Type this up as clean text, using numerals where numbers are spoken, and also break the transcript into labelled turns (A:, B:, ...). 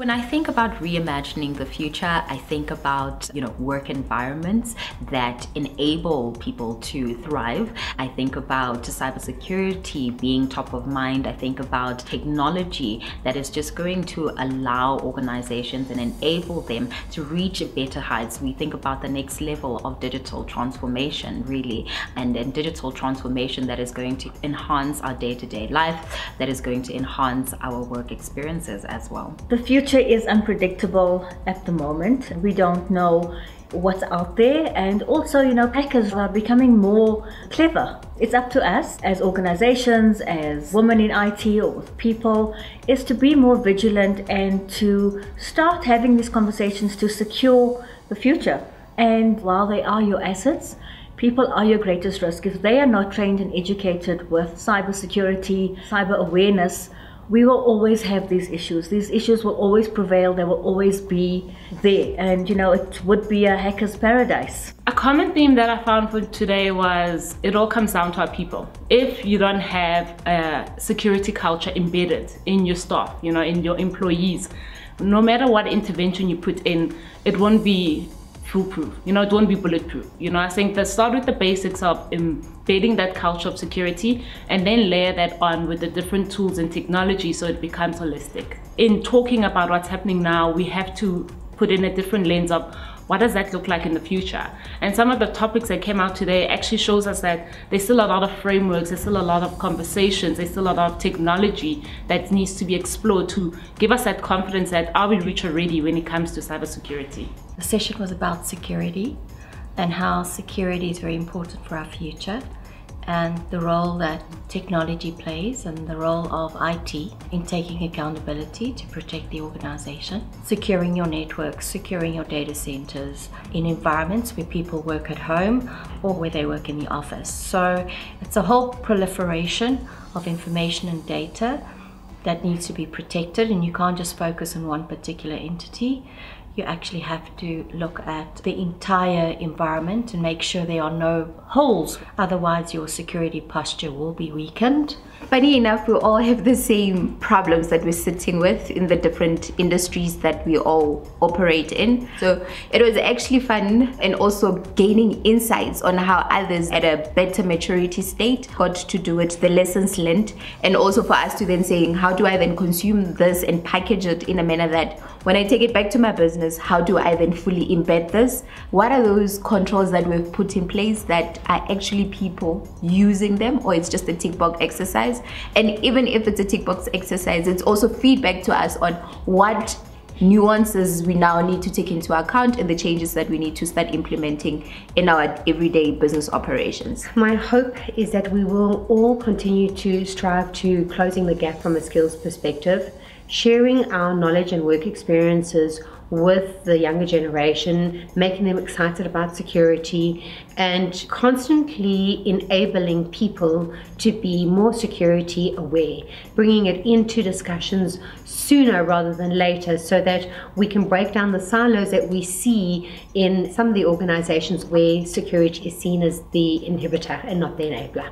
A: When I think about reimagining the future, I think about, work environments that enable people to thrive. I think about cybersecurity being top of mind. I think about technology that is just going to allow organizations and enable them to reach better heights. We think about the next level of digital transformation, really, and digital transformation that is going to enhance our day-to-day life, that is going to enhance our work experiences as well.
B: The future is unpredictable at the moment. We don't know what's out there, and also hackers are becoming more clever. It's up to us as organizations, as women in IT or people, is to be more vigilant and to start having these conversations to secure the future. And while they are your assets, people are your greatest risk. If they are not trained and educated with cybersecurity, cyber awareness, we will always have these issues. These issues will always prevail. They will always be there. And it would be a hacker's paradise.
C: A common theme that I found for today was it all comes down to our people. If you don't have a security culture embedded in your staff, in your employees, no matter what intervention you put in, it won't be foolproof, it won't be bulletproof. I think that start with the basics of embedding that culture of security and then layer that on with the different tools and technology so it becomes holistic. In talking about what's happening now, we have to put in a different lens of what does that look like in the future? And some of the topics that came out today actually shows us that there's still a lot of frameworks, there's still a lot of conversations, there's still a lot of technology that needs to be explored to give us that confidence that are we future ready when it comes to cybersecurity.
D: The session was about security and how security is very important for our future, and the role that technology plays and the role of IT in taking accountability to protect the organization. Securing your networks, securing your data centers in environments where people work at home or where they work in the office. So it's a whole proliferation of information and data that needs to be protected, and you can't just focus on one particular entity. You actually have to look at the entire environment and make sure there are no holes. Otherwise, your security posture will be weakened.
A: Funny enough, we all have the same problems that we're sitting with in the different industries that we all operate in. So it was actually fun, and also gaining insights on how others at a better maturity state got to do it, the lessons learned, and also for us to then saying, how do I then consume this and package it in a manner that when I take it back to my business, how do I then fully embed this? What are those controls that we've put in place that are actually people using them, or it's just a tick box exercise? And even if it's a tick box exercise, it's also feedback to us on what nuances we now need to take into account and the changes that we need to start implementing in our everyday business operations.
E: My hope is that we will all continue to strive to closing the gap from a skills perspective, sharing our knowledge and work experiences with the younger generation, making them excited about security, and constantly enabling people to be more security aware, bringing it into discussions sooner rather than later so that we can break down the silos that we see in some of the organizations where security is seen as the inhibitor and not the enabler.